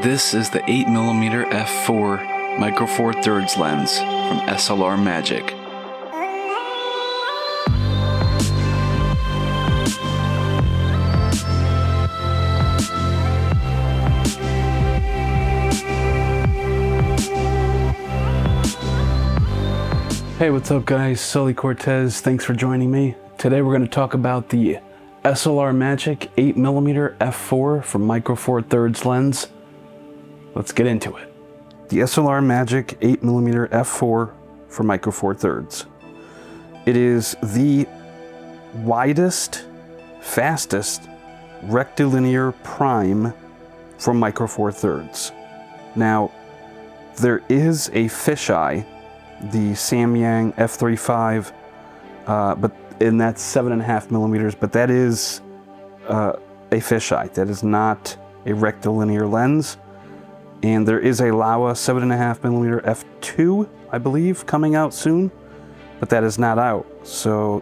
This is the 8mm f4 micro four thirds lens from SLR Magic. Hey, what's up guys? Sully Cortez, thanks for joining me. Today we're going to talk about the SLR Magic 8mm f4 from micro four thirds lens. Let's get into it. The SLR Magic 8mm f4 for micro four thirds. It is the widest, fastest rectilinear prime for micro four thirds. Now, there is a fisheye, the Samyang f3.5, and that's 7.5mm, but that is a fisheye. That is not a rectilinear lens. And there is a Laowa 7.5mm f2, I believe, coming out soon, but that is not out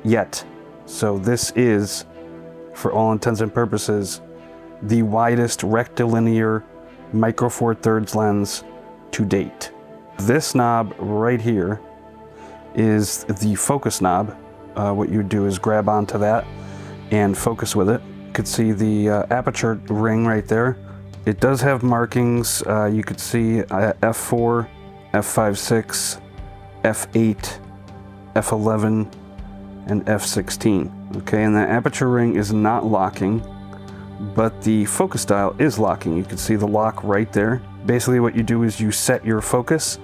yet. So this is, for all intents and purposes, the widest rectilinear micro four thirds lens to date. This knob right here is the focus knob. What you do is grab onto that and focus with it. You could see the aperture ring right there. It does have markings. You could see f4, f5.6, f8, f11, and f16. Okay, and the aperture ring is not locking, but the focus dial is locking. You can see the lock right there. Basically what you do is you set your focus,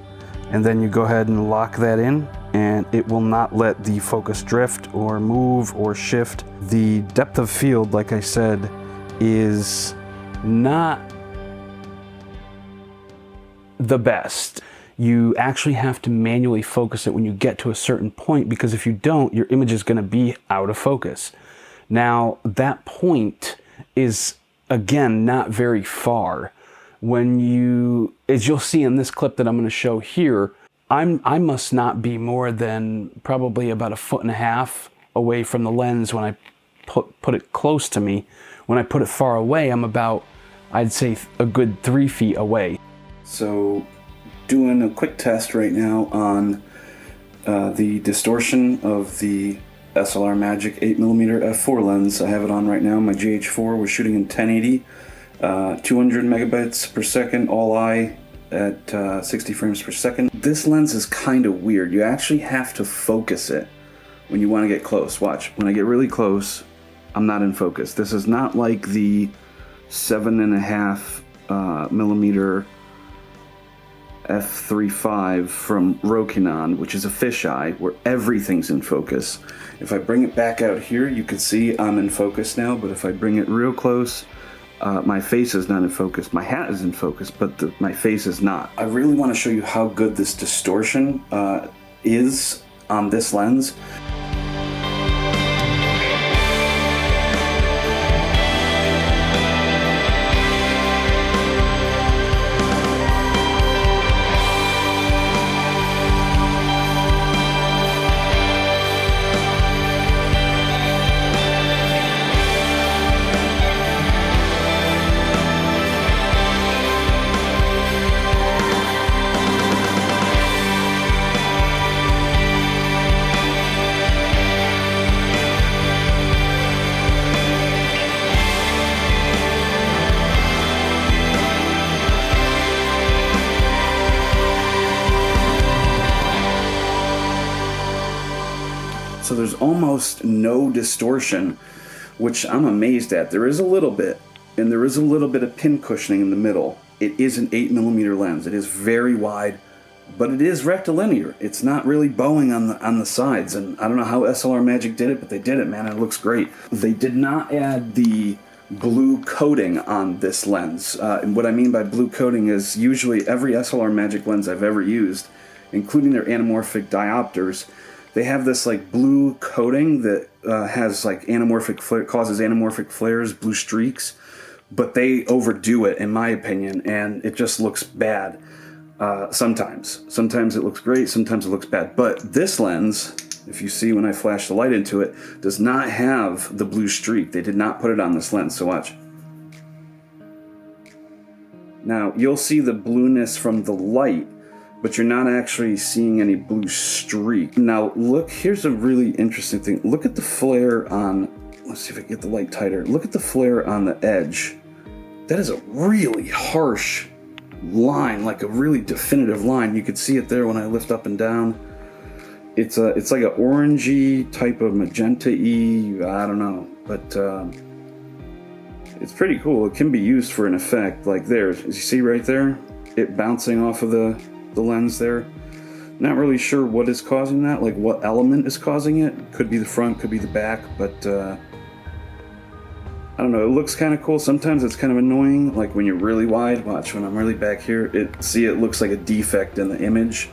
and then you go ahead and lock that in, and it will not let the focus drift or move or shift. The depth of field, like I said, is not the best. You actually have to manually focus it when you get to a certain point, because if you don't, your image is going to be out of focus. Now, that point is, again, not very far. When you, as you'll see in this clip that I'm going to show here, I must not be more than probably about 1.5 feet away from the lens when I put it close to me. When I put it far away, I'm about, I'd say, a good 3 feet away. So, doing a quick test right now on the distortion of the SLR Magic 8mm f4 lens. I have it on right now, my GH4. We're shooting in 1080, 200 megabytes per second, all eye at 60 frames per second. This lens is kind of weird. You actually have to focus it when you want to get close. Watch, when I get really close, I'm not in focus. This is not like the 7.5 millimeter f3.5 from Rokinon, which is a fisheye where everything's in focus. If I bring it back out here, you can see I'm in focus now, but if I bring it real close, my face is not in focus. My hat is in focus, but my face is not. I really want to show you how good this distortion is on this lens. So there's almost no distortion, which I'm amazed at. There is a little bit, and there is a little bit of pin cushioning in the middle. It is an 8mm lens. It is very wide, but it is rectilinear. It's not really bowing on the sides, and I don't know how SLR Magic did it, but they did it, man. It looks great. They did not add the blue coating on this lens. And what I mean by blue coating is usually every SLR Magic lens I've ever used, including their anamorphic diopters, they have this like blue coating that has like causes anamorphic flares, blue streaks, but they overdo it in my opinion, and it just looks bad. Sometimes it looks great, sometimes it looks bad. But this lens, if you see when I flash the light into it, does not have the blue streak. They did not put it on this lens, so watch. Now, you'll see the blueness from the light, but you're not actually seeing any blue streak. Now, look, here's a really interesting thing. Look at the flare on, let's see if I can get the light tighter. Look at the flare on the edge. That is a really harsh line, like a really definitive line. You could see it there when I lift up and down. It's like an orangey type of magenta-y, I don't know, but it's pretty cool. It can be used for an effect, like there, as you see right there, it bouncing off of the lens there. Not really sure what is causing that, like what element is causing it. Could be the front, could be the back, but I don't know, it looks kind of cool. Sometimes it's kind of annoying, like when you're really wide. Watch, when I'm really back here, it looks like a defect in the image.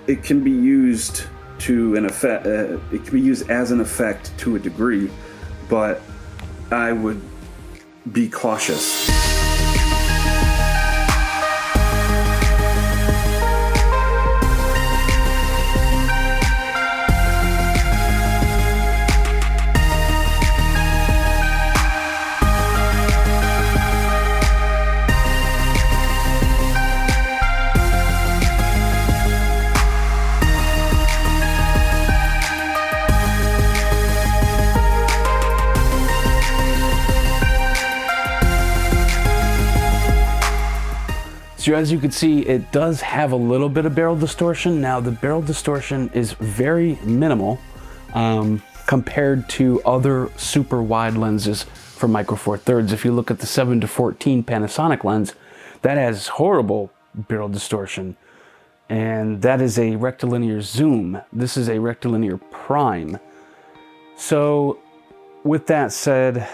It can be used to an effect. It can be used as an effect to a degree, but I would be cautious. So as you can see, it does have a little bit of barrel distortion. Now the barrel distortion is very minimal compared to other super wide lenses for Micro Four Thirds. If you look at the 7-14 Panasonic lens, that has horrible barrel distortion. And that is a rectilinear zoom. This is a rectilinear prime. So with that said,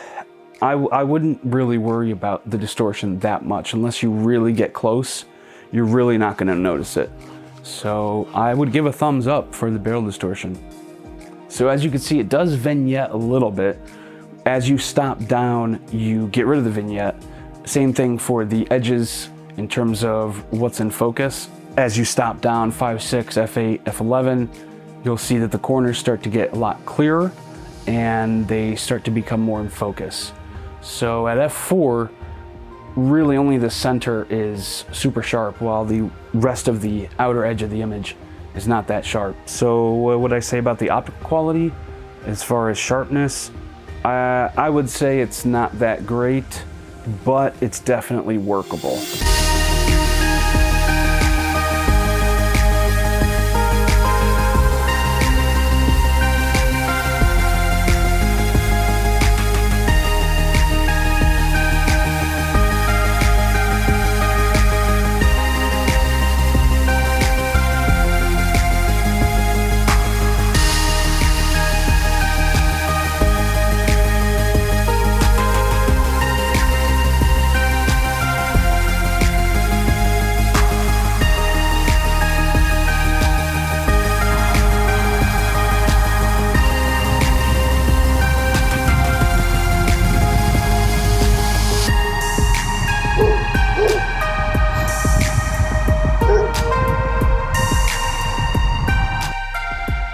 I wouldn't really worry about the distortion that much. Unless you really get close, you're really not going to notice it. So I would give a thumbs up for the barrel distortion. So as you can see, it does vignette a little bit. As you stop down, you get rid of the vignette. Same thing for the edges in terms of what's in focus. As you stop down 5, 6, f8, f11, you'll see that the corners start to get a lot clearer and they start to become more in focus. So at f4, really only the center is super sharp, while the rest of the outer edge of the image is not that sharp. So what would I say about the optical quality? As far as sharpness, I would say it's not that great, but it's definitely workable.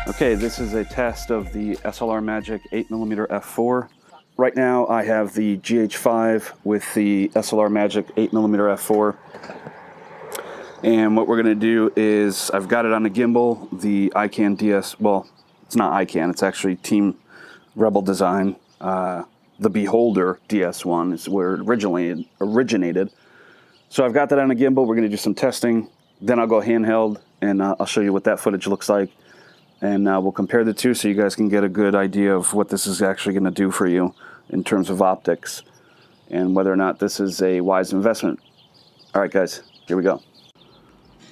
Okay, this is a test of the SLR Magic 8mm f4. Right now I have the GH5 with the SLR Magic 8mm f4. And what we're going to do is, I've got it on a gimbal, the ICANN DS, well, it's not ICANN, it's actually Team Rebel Design. The Beholder DS1 is where it originated. So I've got that on a gimbal. We're going to do some testing. Then I'll go handheld and I'll show you what that footage looks like. And we'll compare the two so you guys can get a good idea of what this is actually going to do for you in terms of optics and whether or not this is a wise investment. All right, guys, here we go.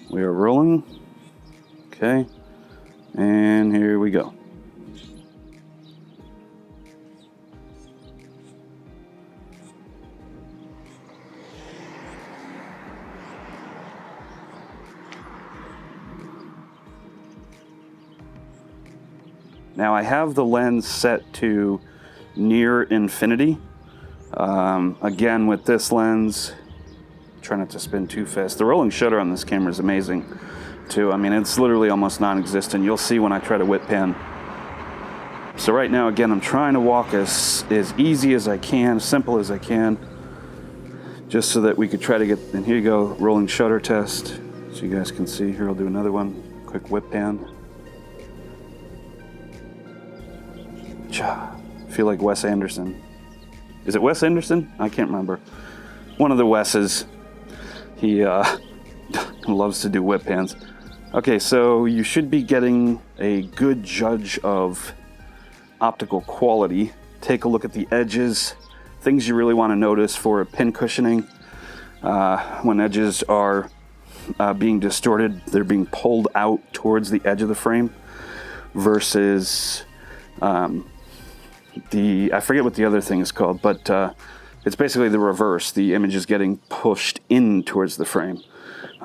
We are rolling. Okay, and here we go. Now I have the lens set to near infinity. Again, with this lens, try not to spin too fast. The rolling shutter on this camera is amazing too. I mean, it's literally almost non-existent. You'll see when I try to whip pan. So right now, again, I'm trying to walk as easy as I can, as simple as I can. just so that we could try to get, and here you go, rolling shutter test. So you guys can see, here I'll do another one, quick whip pan. Cha, feel like Wes Anderson. Is it Wes Anderson? I can't remember. One of the Wes's, he loves to do whip pans. Okay, so you should be getting a good judge of optical quality. Take a look at the edges, things you really want to notice for pin cushioning. When edges are being distorted, they're being pulled out towards the edge of the frame versus I forget what the other thing is called, but it's basically the reverse. The image is getting pushed in towards the frame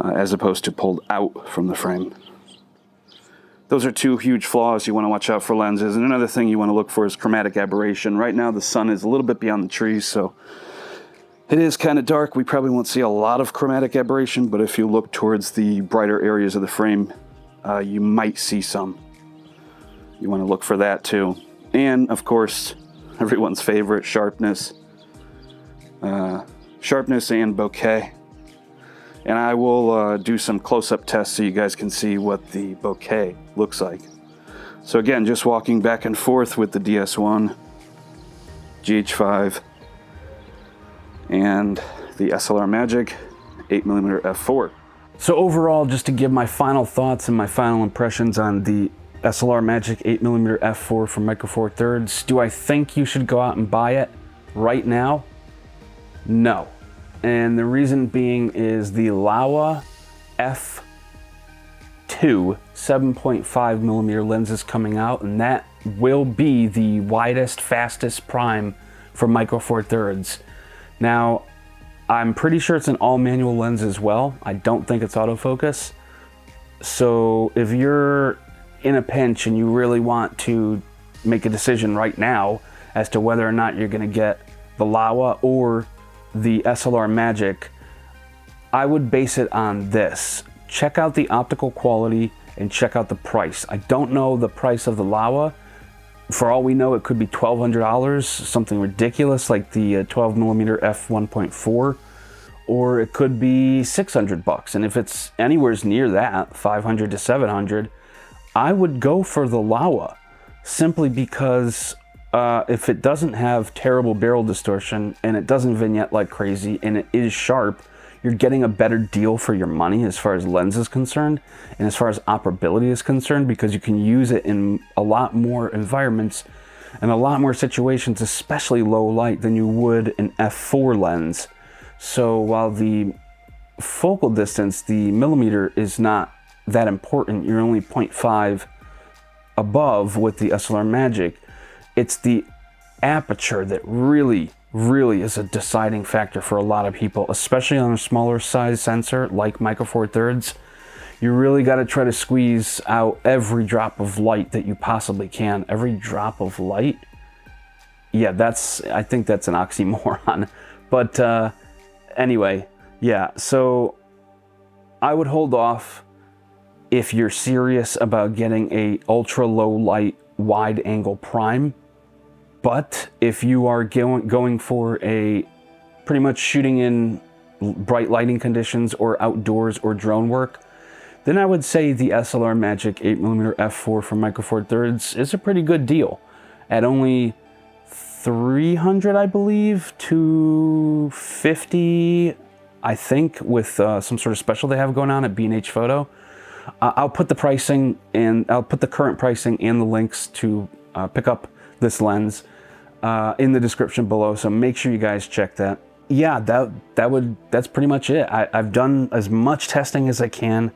as opposed to pulled out from the frame. Those are two huge flaws you want to watch out for lenses. And another thing you want to look for is chromatic aberration. Right now the sun is a little bit beyond the trees, so it is kind of dark. We probably won't see a lot of chromatic aberration, but if you look towards the brighter areas of the frame, you might see some. You want to look for that too. And of course, everyone's favorite, sharpness. Sharpness and bokeh. And I will do some close-up tests so you guys can see what the bokeh looks like. So again, just walking back and forth with the DS1, GH5, and the SLR Magic 8mm f4. So overall, just to give my final thoughts and my final impressions on the SLR Magic 8mm f4 from Micro Four Thirds, do I think you should go out and buy it right now? No. And the reason being is the Laowa f2 7.5mm lens is coming out, and that will be the widest, fastest prime for Micro Four Thirds. Now, I'm pretty sure it's an all manual lens as well. I don't think it's autofocus. So if you're in a pinch and you really want to make a decision right now as to whether or not you're going to get the Laowa or the SLR Magic, I would base it on this. Check out the optical quality and check out the price. I don't know the price of the Laowa. For all we know, it could be $1,200, something ridiculous like the 12mm f1.4, or it could be $600. And if it's anywhere near that, 500 to 700, I would go for the Laowa, simply because if it doesn't have terrible barrel distortion and it doesn't vignette like crazy and it is sharp, you're getting a better deal for your money as far as lens is concerned and as far as operability is concerned, because you can use it in a lot more environments and a lot more situations, especially low light, than you would an f4 lens. So while the focal distance, the millimeter, is not that important, you're only 0.5 above with the SLR Magic, it's the aperture that really is a deciding factor for a lot of people, especially on a smaller size sensor like Micro Four Thirds. You really got to try to squeeze out every drop of light that you possibly can. Every drop of light? Yeah, I think that's an oxymoron. But anyway, yeah, so I would hold off if you're serious about getting a ultra low light wide angle prime. But if you are going for a pretty much shooting in bright lighting conditions or outdoors or drone work, then I would say the SLR Magic 8mm f4 from Micro Four Thirds is a pretty good deal at only $300, I believe, $250, I think, with some sort of special they have going on at B&H Photo. I'll put the pricing and I'll put the current pricing and the links to pick up this lens in the description below, so make sure you guys check that. Yeah, that's pretty much it. I've done as much testing as I can.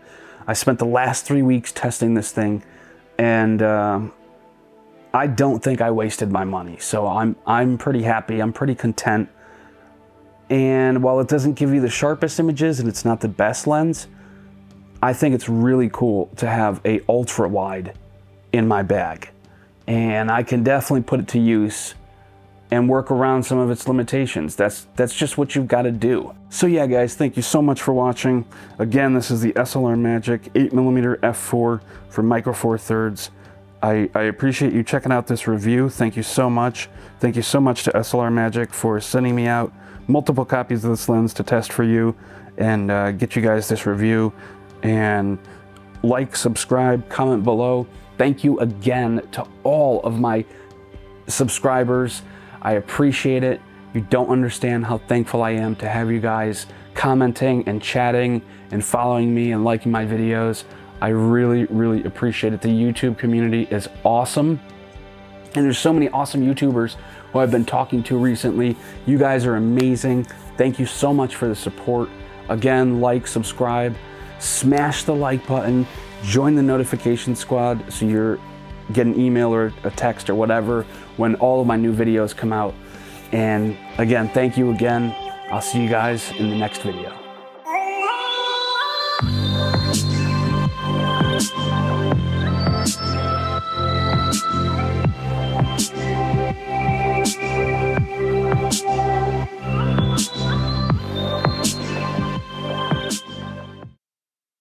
I spent the last 3 weeks testing this thing, and I don't think I wasted my money. So I'm pretty happy. I'm pretty content. And while it doesn't give you the sharpest images and it's not the best lens, I think it's really cool to have a ultra wide in my bag, and I can definitely put it to use and work around some of its limitations. That's just what you've got to do. So yeah, guys, thank you so much for watching. Again, this is the SLR Magic 8mm f4 for Micro Four Thirds. I appreciate you checking out this review. Thank you so much. Thank you so much to SLR Magic for sending me out multiple copies of this lens to test for you and get you guys this review. And like, subscribe, comment below. Thank you again to all of my subscribers. I appreciate it. You don't understand how thankful I am to have you guys commenting and chatting and following me and liking my videos. I really, really appreciate it. The YouTube community is awesome. And there's so many awesome YouTubers who I've been talking to recently. You guys are amazing. Thank you so much for the support. Again, like, subscribe, smash the like button, join the notification squad so you're getting an email or a text or whatever when all of my new videos come out. And again, thank you again. I'll see you guys in the next video.